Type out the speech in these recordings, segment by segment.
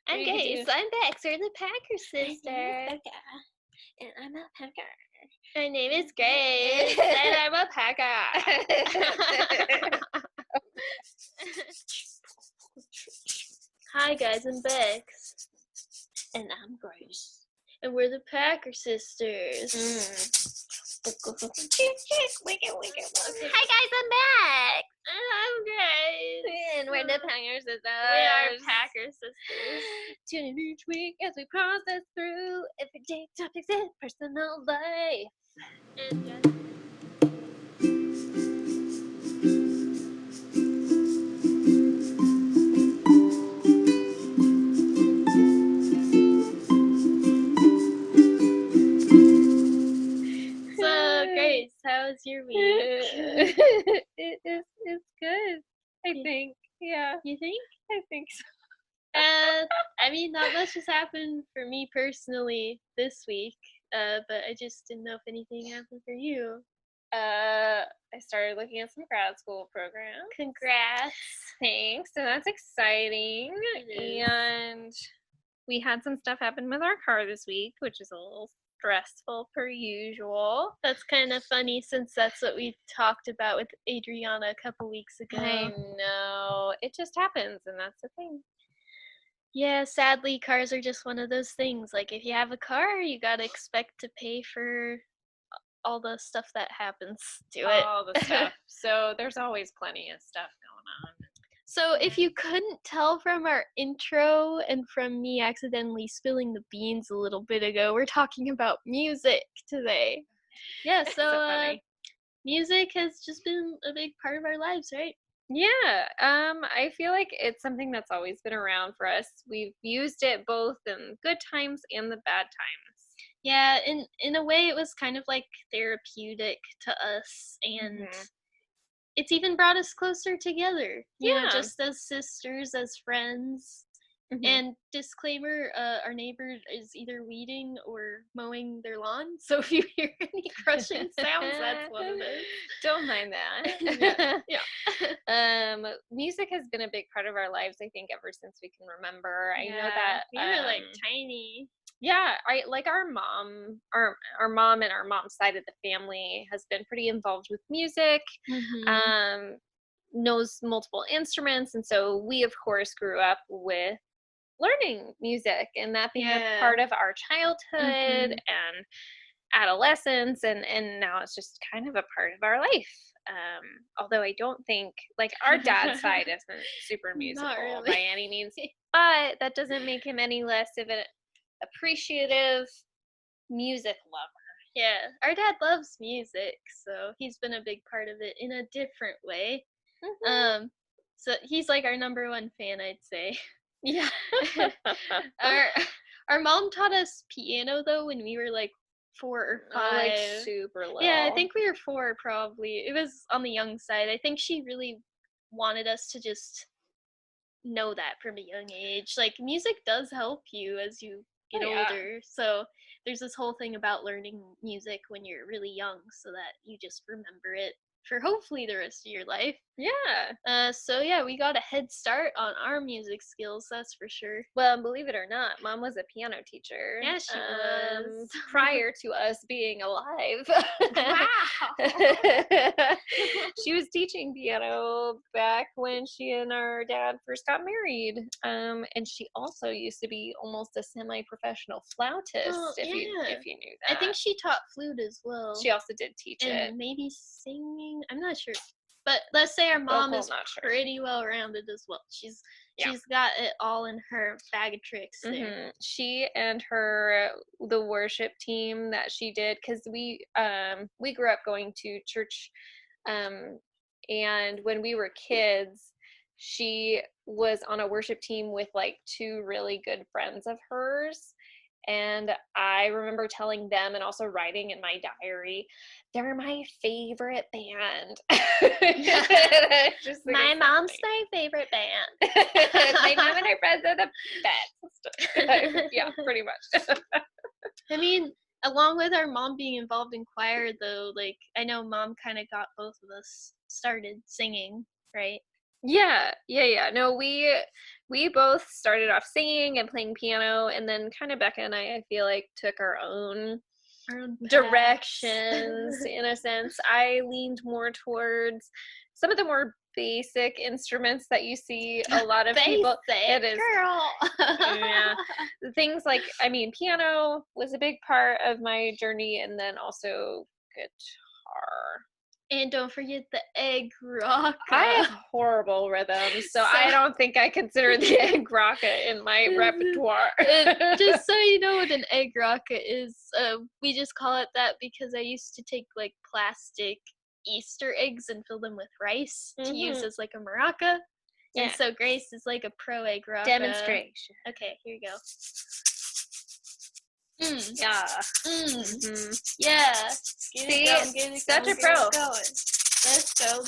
I'm Grace. I'm Bex. We're the Packer sisters. And I'm a Packer. My name is Grace. And I'm a Packer. Hi guys, I'm Bex. And I'm Grace. And we're the Packer sisters. Hi guys, I'm Bex. And I'm Grace. And we're the Packer sisters. We are Packer sisters. Tune in each week as we process through everyday topics in personal life. So, Grace, how was your week? It's good, I think. Yeah. You think? I think so. I mean, not much has happened for me personally this week, but I just didn't know if anything happened for you. I started looking at some grad school programs. Congrats. Thanks. So that's exciting. And we had some stuff happen with our car this week, which is a little stressful per usual. That's kind of funny since that's what we talked about with Adriana a couple weeks ago. I know. It just happens, and that's the thing. Yeah, sadly, cars are just one of those things. Like, if you have a car, you gotta expect to pay for all the stuff that happens to it. All the stuff. So there's always plenty of stuff going on. So if you couldn't tell from our intro and from me accidentally spilling the beans a little bit ago, we're talking about music today. Yeah, so music has just been a big part of our lives, right? Yeah, I feel like it's something that's always been around for us. We've used it both in good times and the bad times. Yeah, in a way it was kind of like therapeutic to us, and it's even brought us closer together. You know, just as sisters, as friends. And disclaimer, our neighbor is either weeding or mowing their lawn, so if you hear any crushing sounds, that's what it is. Don't mind that. Yeah. Music has been a big part of our lives, I think, ever since we can remember. I know that we were like tiny. Yeah, our mom and our mom's side of the family has been pretty involved with music. Knows multiple instruments, and so we of course grew up with learning music and that being a part of our childhood and adolescence, and now it's just kind of a part of our life. Although I don't think, like, our dad's side isn't super musical by any means, but that doesn't make him any less of an appreciative music lover. Yeah, our dad loves music, so he's been a big part of it in a different way. So he's like our number one fan, I'd say. Yeah. Our mom taught us piano though when we were like 4 or 5. Like super little. Yeah, I think we were 4 probably. It was on the young side. I think she really wanted us to just know that from a young age. Like, music does help you as you get older. So there's this whole thing about learning music when you're really young so that you just remember it for hopefully the rest of your life. Yeah. So yeah, we got a head start on our music skills, that's for sure. Well, believe it or not, Mom was a piano teacher. Yeah, she was. Prior to us being alive. Wow. She was teaching piano back when she and our dad first got married. And she also used to be almost a semi-professional flautist, if you knew that. I think she taught flute as well. She also did teach it. And maybe singing. I'm not sure. But let's say our mom is pretty well rounded as well. She's got it all in her bag of tricks there. She and the worship team that she did, because we grew up going to church, and when we were kids, she was on a worship team with like 2 really good friends of hers. And I remember telling them, and also writing in my diary, they're my favorite band. My mom's my favorite band. My mom and her friends are the best. Yeah, pretty much. I mean, along with our mom being involved in choir, though, like, I know Mom kind of got both of us started singing, right? Yeah. No, we both started off singing and playing piano, and then kind of Becca and I feel like took our own directions in a sense. I leaned more towards some of the more basic instruments that you see a lot of people. It is, girl. yeah, things like, I mean, piano was a big part of my journey, and then also guitar. And don't forget the egg rock. I have horrible rhythms, so I don't think I consider the egg rocket in my repertoire. Just so you know what an egg rocket is, we just call it that because I used to take like plastic Easter eggs and fill them with rice to use as like a maraca. Yeah. And so Grace is like a pro egg rocket. Demonstration. Okay, here you go. Yeah. Yeah. See, such a pro. Let's go.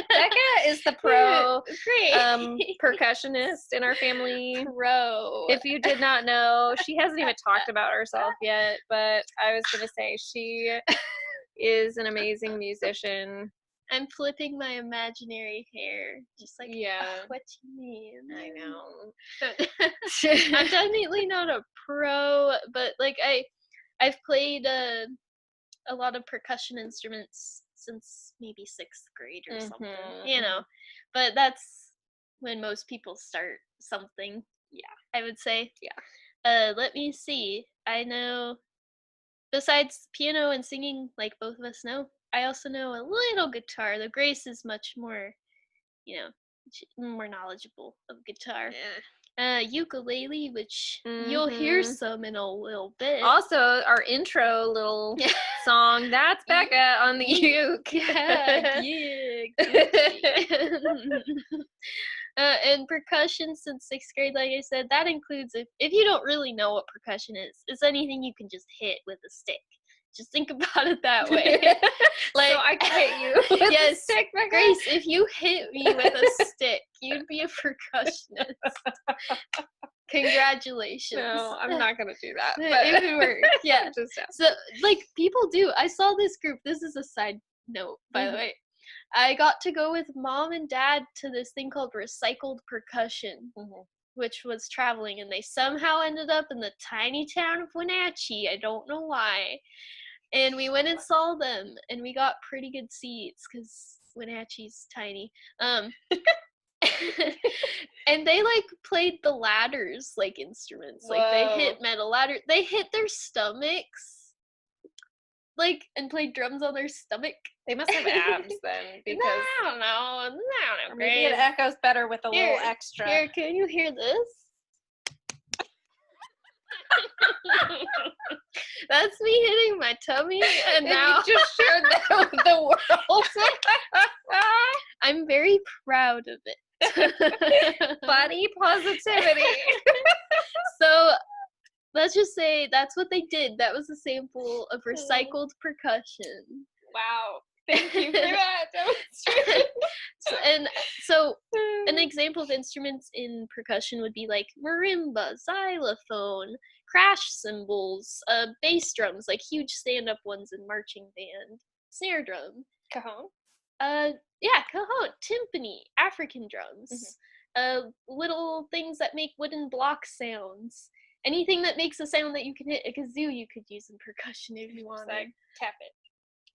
Becca is the pro percussionist in our family. Pro. If you did not know, she hasn't even talked about herself yet, but I was going to say she is an amazing musician. I'm flipping my imaginary hair, just like, what you mean? I know. I'm definitely not a pro, but like I've played a lot of percussion instruments since maybe 6th grade or something, you know. But that's when most people start something. Yeah, I would say. Yeah. Let me see. I know. Besides piano and singing, like both of us know, I also know a little guitar. The Grace is much more, more knowledgeable of guitar. Ukulele, which you'll hear some in a little bit. Also, our intro little song, that's Becca on the uke. And percussion since 6th grade, like I said, that includes, if you don't really know what percussion is, it's anything you can just hit with a stick. Just think about it that way. Like, so I can hit you with a stick, Becca? Grace, if you hit me with a stick, you'd be a percussionist. Congratulations. No, I'm not going to do that. But if it works, yeah. So, like, people do. I saw this group. This is a side note, by the way. I got to go with mom and dad to this thing called Recycled Percussion, which was traveling, and they somehow ended up in the tiny town of Wenatchee. I don't know why. And we went and saw them, and we got pretty good seats because Wenatchee's tiny. And they like played the ladders like instruments. Whoa. Like they hit metal ladder. They hit their stomachs, like, and played drums on their stomach. They must have abs then, because I don't know. Maybe it echoes better with a little extra. Here, can you hear this? That's me hitting my tummy, and now you just shared that with the world. I'm very proud of it. Body positivity. So let's just say that's what they did. That was a sample of recycled percussion. Wow. Thank you for that demonstration. And so an example of instruments in percussion would be like marimba, xylophone, crash cymbals, bass drums, like huge stand-up ones in marching band, snare drum, cajon, cajon, timpani, African drums, little things that make wooden block sounds. Anything that makes a sound that you can hit a kazoo, you could use in percussion if you wanted. Like tap it.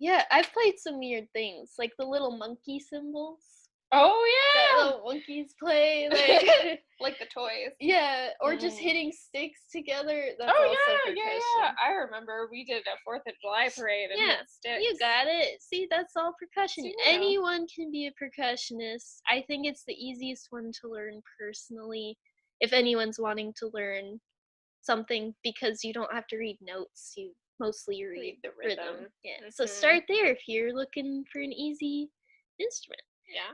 Yeah, I've played some weird things, like the little monkey cymbals. Oh yeah, that little monkeys play, like like the toys. Yeah, or just hitting sticks together. That's yeah. I remember we did a 4th of July parade and hit sticks. You got it. See, that's all percussion. Anyone can be a percussionist. I think it's the easiest one to learn personally. If anyone's wanting to learn something, because you don't have to read notes, you mostly read the rhythm. Yeah. So start there if you're looking for an easy instrument.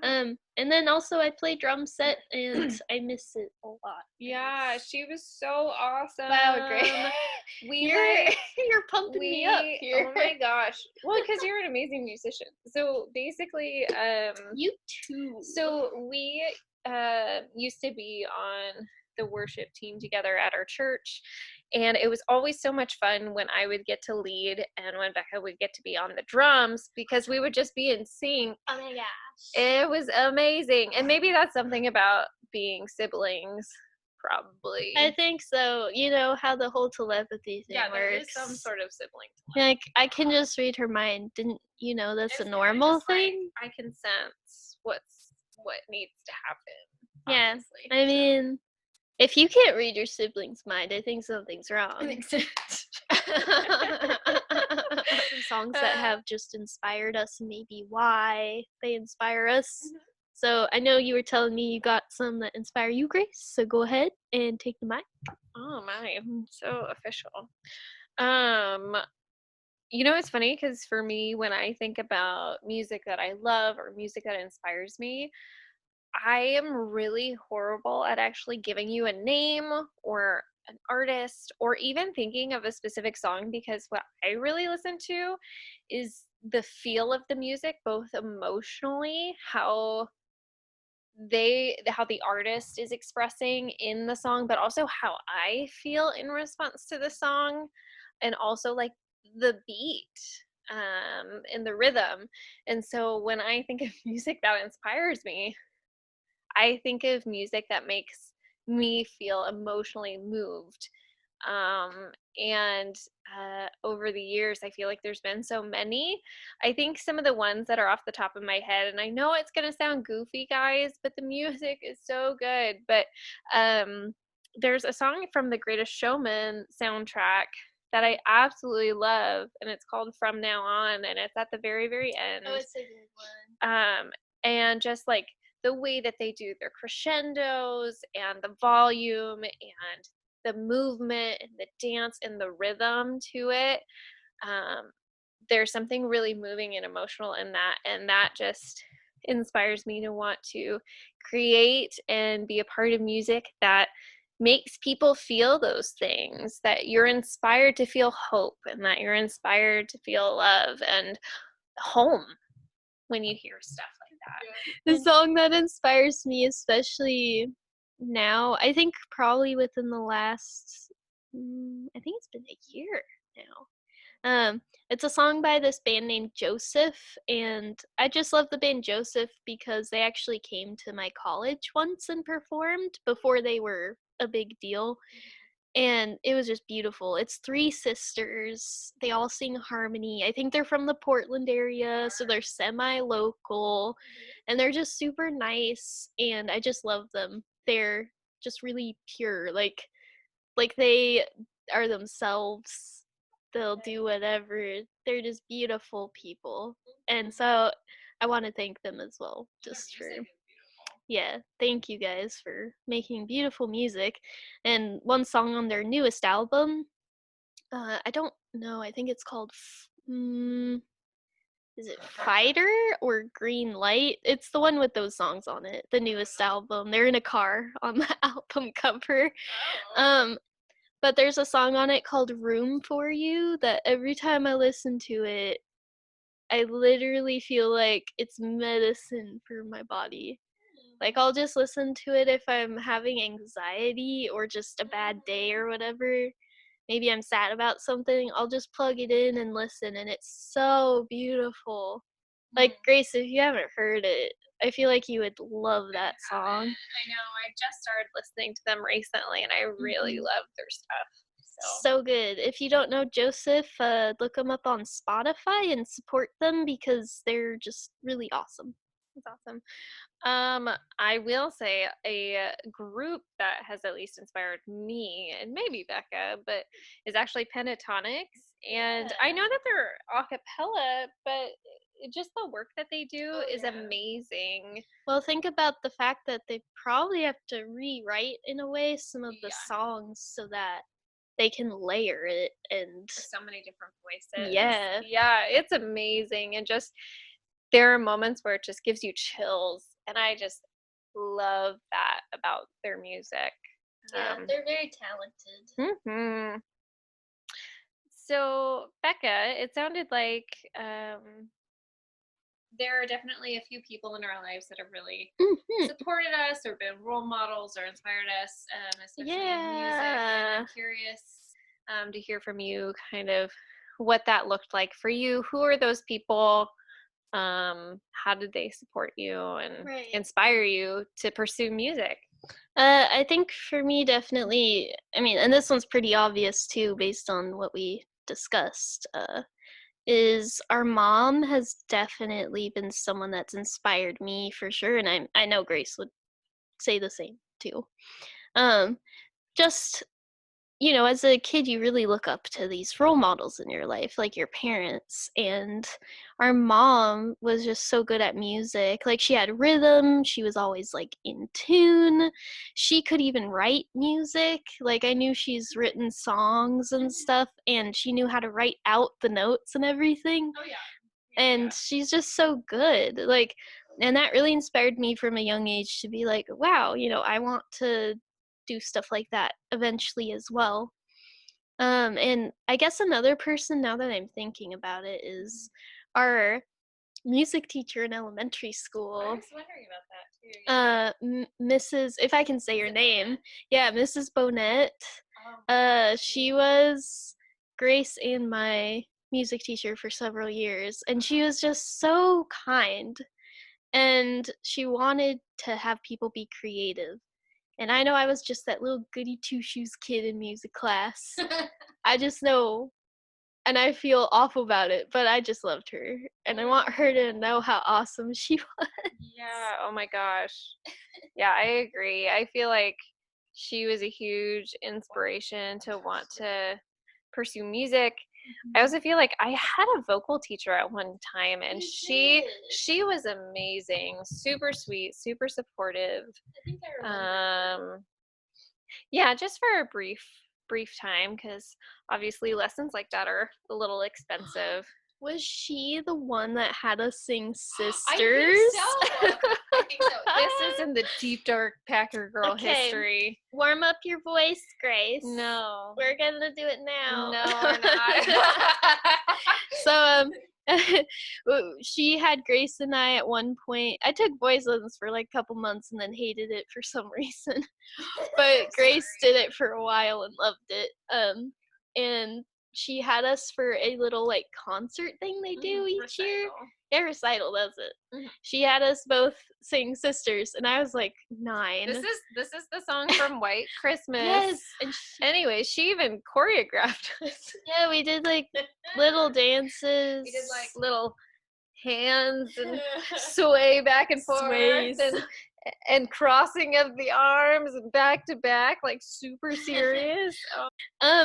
Yeah. And then also I play drum set, and I miss it a lot. Yeah, she was so awesome. Wow, great. You're pumping me up here. Oh my gosh. Well, because you're an amazing musician. So basically, you too. So we used to be on the worship team together at our church, and it was always so much fun when I would get to lead and when Becca would get to be on the drums, because we would just be in sync. Oh my gosh. It was amazing. And maybe that's something about being siblings, probably. I think so. You know how the whole telepathy thing works. There is some sort of sibling telepathy. Like, I can just read her mind. Didn't you know that's a normal thing? Like, I can sense what needs to happen. Yeah. I mean, if you can't read your sibling's mind, I think something's wrong. Songs that have just inspired us, maybe why they inspire us. Mm-hmm. So I know you were telling me you got some that inspire you, Grace. So go ahead and take the mic. Oh my, I'm so official. You know, it's funny because for me, when I think about music that I love or music that inspires me, I am really horrible at actually giving you a name or an artist or even thinking of a specific song, because what I really listen to is the feel of the music, both emotionally, how the artist is expressing in the song, but also how I feel in response to the song, and also like the beat and the rhythm. And so when I think of music that inspires me, I think of music that makes me feel emotionally moved. And over the years, I feel like there's been so many. I think some of the ones that are off the top of my head, and I know it's going to sound goofy, guys, but the music is so good. But there's a song from the Greatest Showman soundtrack that I absolutely love, and it's called From Now On, and it's at the very, very end. Oh, it's a good one. And just like the way that they do their crescendos and the volume and the movement and the dance and the rhythm to it, there's something really moving and emotional in that, and that just inspires me to want to create and be a part of music that makes people feel those things, that you're inspired to feel hope and that you're inspired to feel love and home when you hear stuff like that. The song that inspires me, especially now, I think probably within the last, I think it's been a year now. It's a song by this band named Joseph, and I just love the band Joseph because they actually came to my college once and performed before they were a big deal. And it was just beautiful. It's 3 sisters. They all sing harmony. I think they're from the Portland area, so they're semi-local, and they're just super nice, and I just love them. They're just really pure. Like they are themselves. They'll do whatever. They're just beautiful people. And so I want to thank them as well, just for thank you guys for making beautiful music. And one song on their newest album, I don't know, I think it's called is it Fighter or Green Light? It's the one with those songs on it, the newest album. They're in a car on the album cover. But there's a song on it called Room for You that every time I listen to it, I literally feel like it's medicine for my body. Like, I'll just listen to it if I'm having anxiety or just a bad day or whatever. Maybe I'm sad about something. I'll just plug it in and listen, and it's so beautiful. Like, Grace, if you haven't heard it, I feel like you would love that song. I know. I just started listening to them recently, and I really love their stuff. So good. If you don't know Joseph, look them up on Spotify and support them because they're just really awesome. That's awesome. I will say a group that has at least inspired me, and maybe Becca, but is actually Pentatonics. And I know that they're a cappella, but just the work that they do is amazing. Well, think about the fact that they probably have to rewrite, in a way, some of the songs so that they can layer it, and there's so many different voices. Yeah, it's amazing. And just there are moments where it just gives you chills, and I just love that about their music. Yeah, they're very talented. So, Becca, it sounded like there are definitely a few people in our lives that have really supported us or been role models or inspired us, especially in music. And I'm curious to hear from you kind of what that looked like for you. Who are those people? How did they support you and inspire you to pursue music? I think for me, definitely, I mean, and this one's pretty obvious too, based on what we discussed, is our mom has definitely been someone that's inspired me for sure, and I know Grace would say the same too. Just, you know, as a kid, you really look up to these role models in your life, like your parents. And our mom was just so good at music. Like, she had rhythm. She was always, like, in tune. She could even write music. Like, I knew she's written songs and stuff, and she knew how to write out the notes and everything. Oh, yeah. And she's just so good. Like, and that really inspired me from a young age to be like, wow, you know, I want to do stuff like that eventually as well. And I guess another person, now that I'm thinking about it, is our music teacher in elementary school. I was wondering about that too. Mrs. If I can say your name, yeah, Mrs. Bonnet. She was Grace and my music teacher for several years, and she was just so kind, and she wanted to have people be creative. And I know I was just that little goody two-shoes kid in music class. I just know, and I feel awful about it, but I just loved her. And I want her to know how awesome she was. Yeah, oh my gosh. Yeah, I agree. I feel like she was a huge inspiration to want to pursue music. I also feel like I had a vocal teacher at one time, and she was amazing, super sweet, super supportive. I think I remember. Yeah, just for a brief time, because obviously lessons like that are a little expensive. Was she the one that had us sing Sisters? I think so. This is in the deep dark Packer girl history. Warm up your voice, Grace. No. We're gonna do it now. No, we're not. So she had Grace and I at one point. I took voice lessons for like a couple months and then hated it for some reason. But Grace did it for a while and loved it. And she had us for a little like concert thing they do each year. Yeah, recital, that's it. She had us both sing Sisters, and I was like 9. This is the song from White Christmas. Yes. And anyway, she even choreographed us. Yeah, we did like little dances. We did like little hands and sway back and forth and crossing of the arms and back to back, like super serious.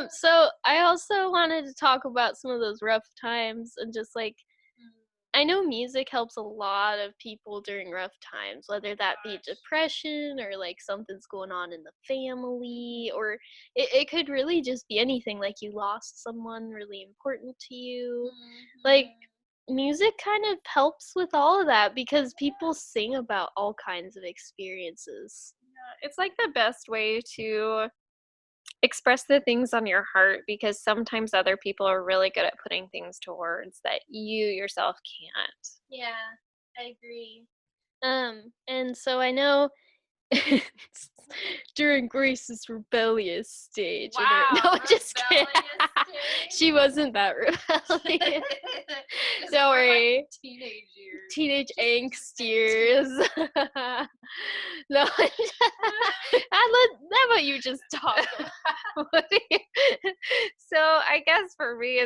So I also wanted to talk about some of those rough times and just like, I know music helps a lot of people during rough times, whether that be depression or like something's going on in the family, or it could really just be anything, like you lost someone really important to you. Like, music kind of helps with all of that because people sing about all kinds of experiences. Yeah, it's like the best way to express the things on your heart, because sometimes other people are really good at putting things to words that you yourself can't. Yeah, I agree. And so I know during Grace's rebellious stage. Wow, no, just kidding. She wasn't that rebellious. Don't worry. Like teenage years. Teenage angst years. No, how about you just talk? So I guess for me,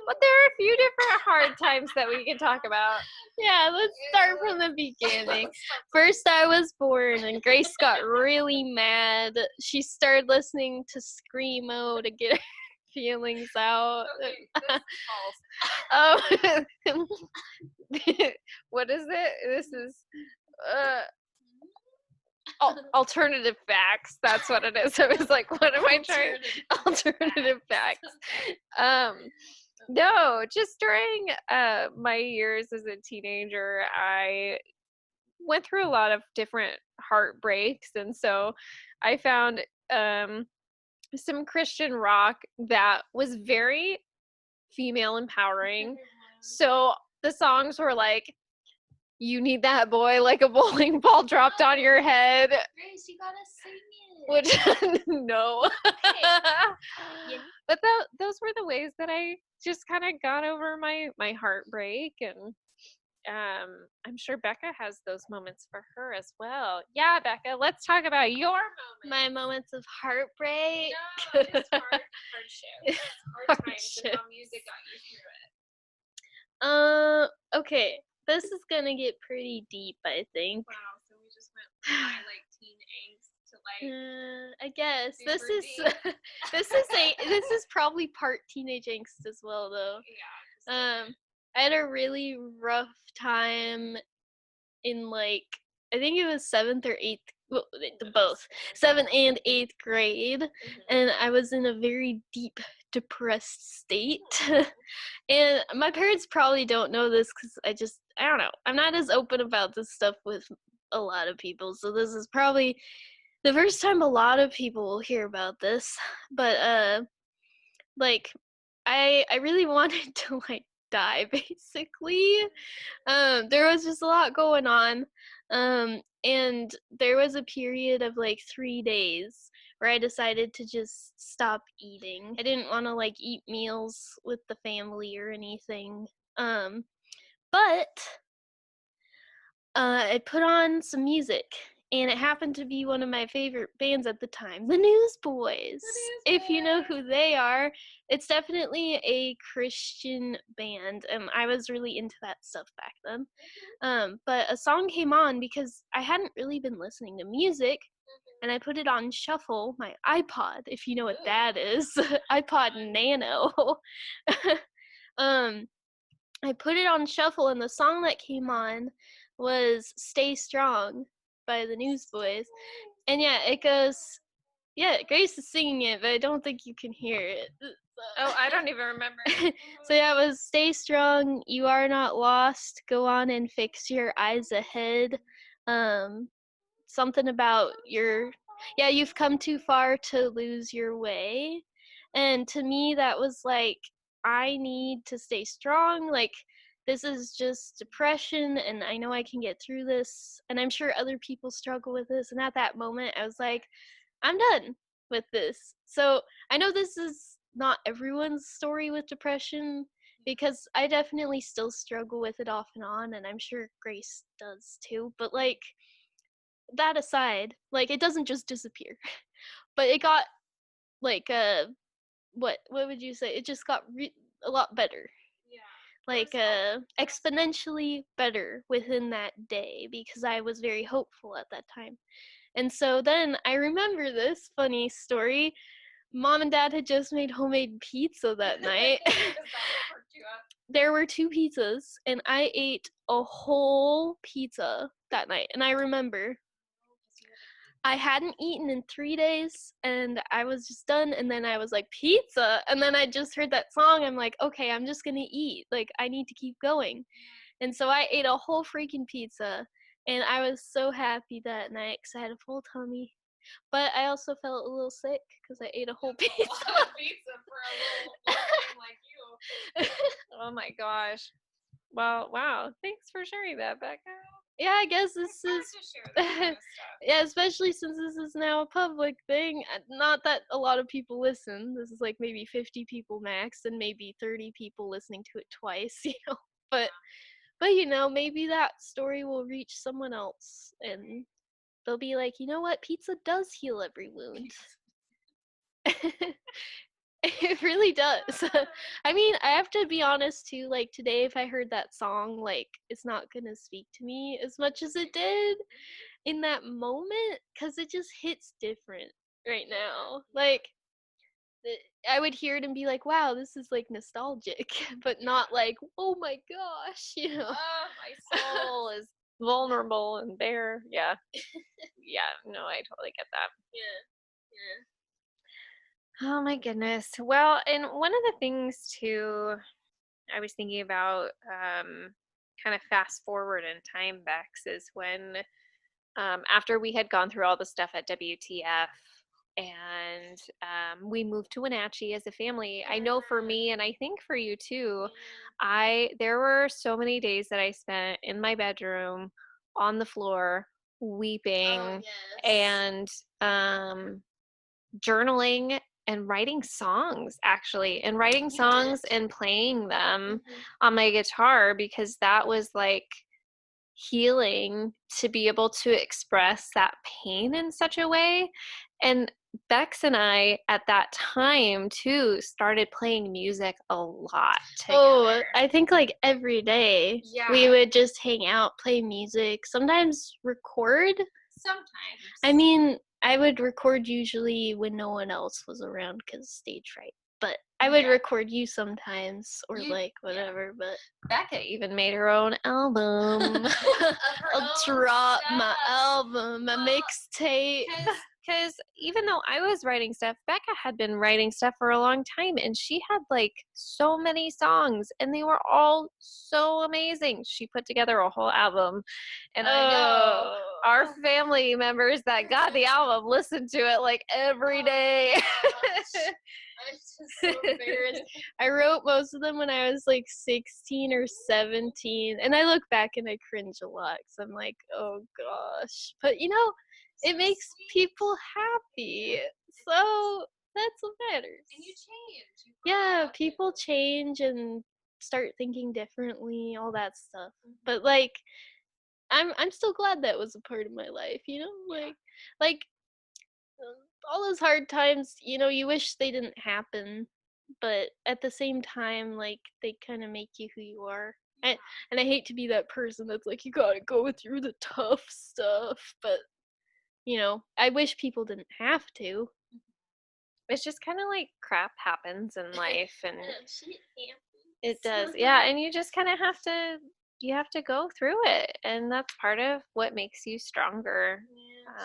but there are a few different hard times that we can talk about. Yeah, let's start from the beginning. First, I was born, and Grace got really mad. She started listening to Screamo to get her feelings out. Okay, this is false. What is it? This is alternative facts. That's what it is. I was like, what am I trying? Alternative facts. No, just during my years as a teenager, I went through a lot of different heartbreaks, and so I found some Christian rock that was very female empowering. So the songs were like, You need that, boy, like a bowling ball dropped on your head. Grace, you gotta sing Which, no. it. But those were the ways that I just kind of got over my heartbreak. And I'm sure Becca has those moments for her as well. Yeah, Becca, let's talk about your moments. My moments of heartbreak. No, just hardship. Hard times and how music got you through it. Okay. This is gonna get pretty deep, I think. Wow, so we just went from my like teen angst to like I guess this is deep. this is probably part teenage angst as well, though. Yeah. I had a really rough time in like I think it was 7th or 8th, well, both 7th and 8th grade, and I was in a very deep depressed state. And my parents probably don't know this because I don't know, I'm not as open about this stuff with a lot of people, so this is probably the first time a lot of people will hear about this. But like I really wanted to like die basically. There was just a lot going on. And there was a period of like 3 days where I decided to just stop eating. I didn't want to like eat meals with the family or anything. But I put on some music, and it happened to be one of my favorite bands at the time, the Newsboys. If you know who they are, it's definitely a Christian band, and I was really into that stuff back then. But a song came on because I hadn't really been listening to music, and I put it on shuffle, my iPod, if you know what that is, iPod Nano. I put it on shuffle, and the song that came on was Stay Strong by the Newsboys. And yeah, it goes, yeah, Grace is singing it, but I don't think you can hear it. Oh, I don't even remember. So yeah, it was Stay Strong, you are not lost, go on and fix your eyes ahead. Something about you've come too far to lose your way. And to me, that was like, I need to stay strong. Like, this is just depression, and I know I can get through this. And I'm sure other people struggle with this. And at that moment, I was like, I'm done with this. So I know this is not everyone's story with depression, because I definitely still struggle with it off and on, and I'm sure Grace does too. But like, that aside, like, it doesn't just disappear. But it got like what would you say? It just got a lot better. Yeah. Like exponentially better within that day, because I was very hopeful at that time. And so then I remember this funny story. Mom and Dad had just made homemade pizza that night. There were 2 pizzas, and I ate a whole pizza that night. And I remember I hadn't eaten in 3 days, and I was just done. And then I was like, pizza. And then I just heard that song. I'm like, okay, I'm just going to eat. Like, I need to keep going. And so I ate a whole freaking pizza. And I was so happy that night because I had a full tummy. But I also felt a little sick because I ate a whole pizza. A lot of pizza for a little thing like you. Oh my gosh. Well, wow. Thanks for sharing that, Becca. Yeah, I guess this is yeah, especially since this is now a public thing. Not that a lot of people listen. This is like maybe 50 people max, and maybe 30 people listening to it twice, you know. But you know, maybe that story will reach someone else, and they'll be like, you know what, pizza does heal every wound. It really does. I mean, I have to be honest too, like today if I heard that song, like it's not gonna speak to me as much as it did in that moment, because it just hits different right now. Like, I would hear it and be like, wow, this is like nostalgic, but not like, oh my gosh, you know. Oh, my soul is vulnerable and bare. Yeah. Yeah, no, I totally get that. Yeah. Oh my goodness. Well, and one of the things too, I was thinking about kind of fast forward in time, Bex, is when after we had gone through all the stuff at WTF, and we moved to Wenatchee as a family. I know for me, and I think for you too, there were so many days that I spent in my bedroom on the floor weeping and journaling and writing songs, actually, and writing songs and playing them on my guitar, because that was like healing to be able to express that pain in such a way. And Bex and I at that time too started playing music a lot together. Oh, I think like every day we would just hang out, play music, sometimes record. I mean, I would record usually when no one else was around because stage fright. But I would record you sometimes, or like whatever. But Becca even made her own album. I'll drop my album, my mixtape. Because even though I was writing stuff, Becca had been writing stuff for a long time, and she had like so many songs, and they were all so amazing. She put together a whole album, and I know our family members that got the album listened to it like every day. I'm just so embarrassed. I wrote most of them when I was like 16 or 17, and I look back and I cringe a lot because I'm like, oh gosh. But you know, it makes people happy, so that's what matters. And you change. Yeah, people change and start thinking differently, all that stuff. But like, I'm still glad that was a part of my life, you know, like all those hard times, you know, you wish they didn't happen, but at the same time, like, they kind of make you who you are. And I hate to be that person that's like, you gotta go through the tough stuff, but you know, I wish people didn't have to. It's just kind of like crap happens in life, and it does. Yeah, and you just kind of have to go through it, and that's part of what makes you stronger.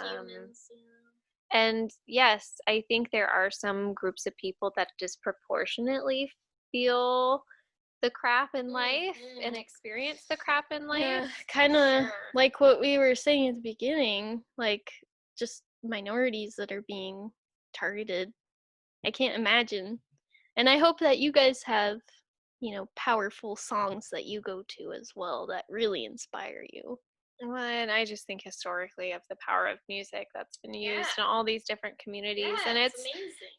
Humans, and yes, I think there are some groups of people that disproportionately feel the crap in life and experience the crap in life. Yeah, kind of like what we were saying at the beginning, like just minorities that are being targeted. I can't imagine. And I hope that you guys have, you know, powerful songs that you go to as well that really inspire you. Well, and I just think historically of the power of music that's been used in all these different communities, and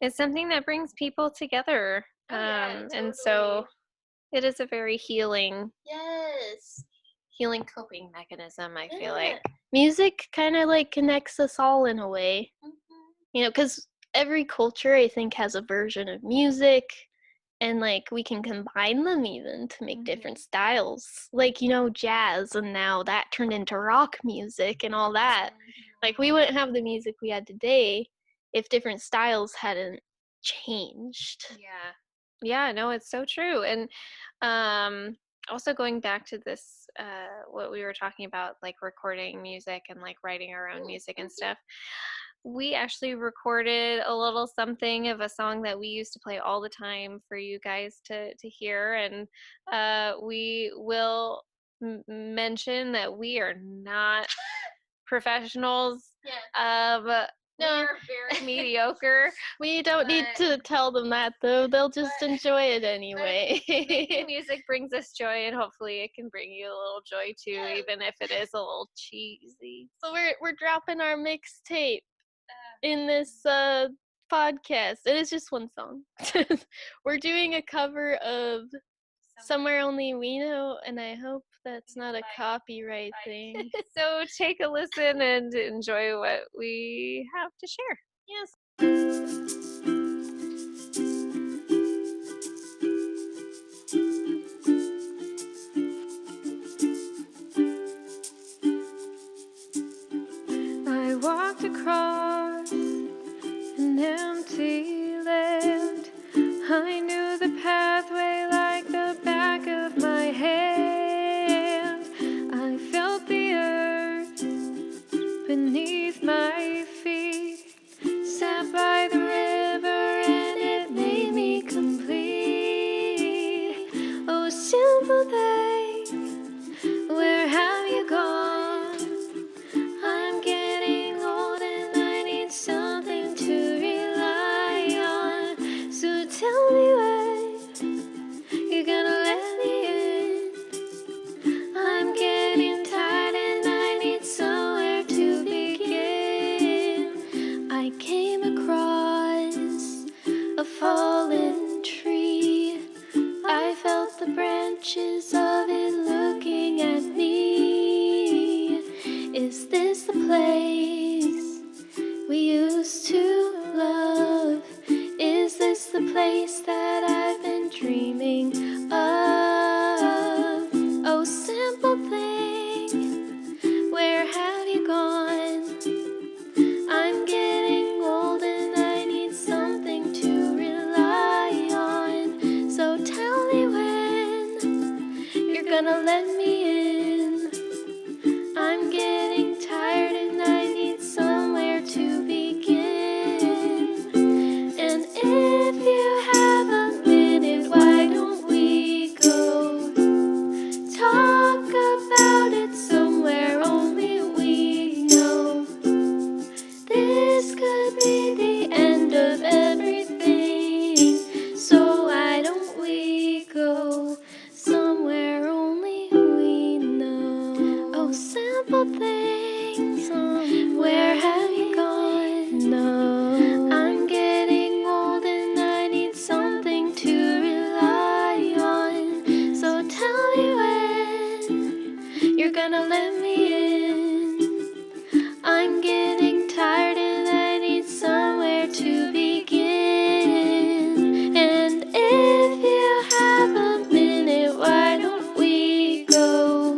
it's something that brings people together. Totally. And so it is a very healing coping mechanism, I feel like. Music kind of like connects us all in a way. You know, because every culture, I think, has a version of music, and like we can combine them even to make different styles, like, you know, jazz, and now that turned into rock music and all that. Like, we wouldn't have the music we had today if different styles hadn't changed. Yeah, no, it's so true. And also going back to this, what we were talking about, like recording music and like writing our own music and stuff, we actually recorded a little something of a song that we used to play all the time for you guys to hear. And we will mention that we are not professionals. No, we're very mediocre. We don't need to tell them that, though. They'll just enjoy it anyway. Making music brings us joy, and hopefully it can bring you a little joy too, even if it is a little cheesy. So we're dropping our mixtape in this podcast. It is just one song. We're doing a cover of Somewhere Only We Know, and I hope that's not a copyright thing. So take a listen and enjoy what we have to share. Yes. I walked across an empty land. I knew the pathway like the back of my hand. I felt the earth beneath my feet. Sat by the river and it made me complete. Oh, simple thing, where have you gone? I'm getting old and I came across a fallen tree. I felt the branches of it looking at me. Is this the place we used to love? Is this the place that I've been dreaming of? Oh, simple thing, where have you gone? I'm getting old and I need something to rely on. So tell me when you're gonna let me in. I'm getting tired and I need somewhere to begin. And if you have a minute, why don't we go talk about it somewhere only we know? This could be the end of everything, so why don't we go somewhere only we know? Oh, simple things, where have you gone? No, I'm getting old and I need something to rely on. So tell me when you're gonna let me in. I'm getting tired and I need somewhere to begin. And if you have a minute, why don't we go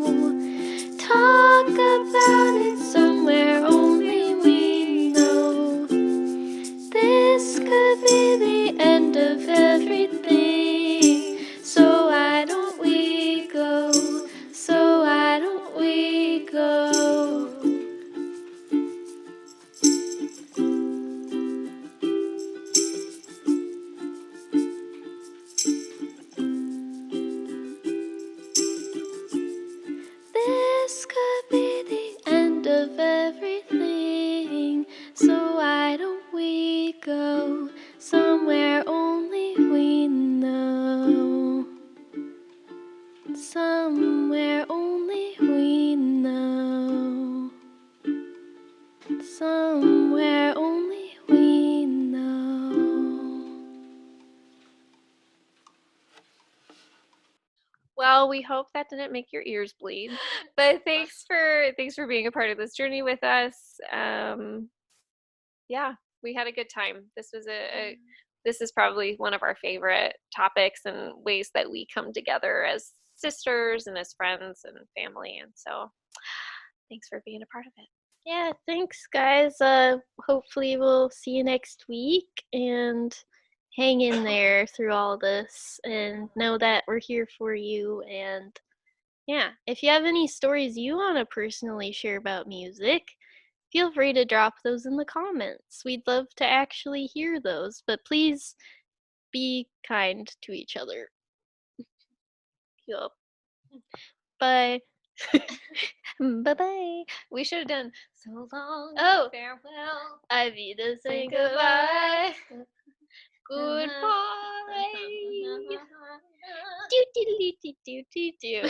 talk about it somewhere only we know? This could be the end of everything, so why don't we go? So why don't we go? This could be the end of everything, so why don't we go somewhere only we know? Somewhere only we know. Somewhere only we know. Well, we hope that didn't make your ears bleed. But thanks for being a part of this journey with us. Yeah, we had a good time. This was this is probably one of our favorite topics and ways that we come together as sisters and as friends and family. And so thanks for being a part of it. Yeah, thanks guys. Hopefully we'll see you next week, and hang in there through all this and know that we're here for you. And yeah, if you have any stories you want to personally share about music, feel free to drop those in the comments. We'd love to actually hear those, but please be kind to each other. Yup. Bye. Bye-bye. We should have done so long. Oh, farewell. I need to say goodbye. Goodbye. Goodbye. Do do do do do do do.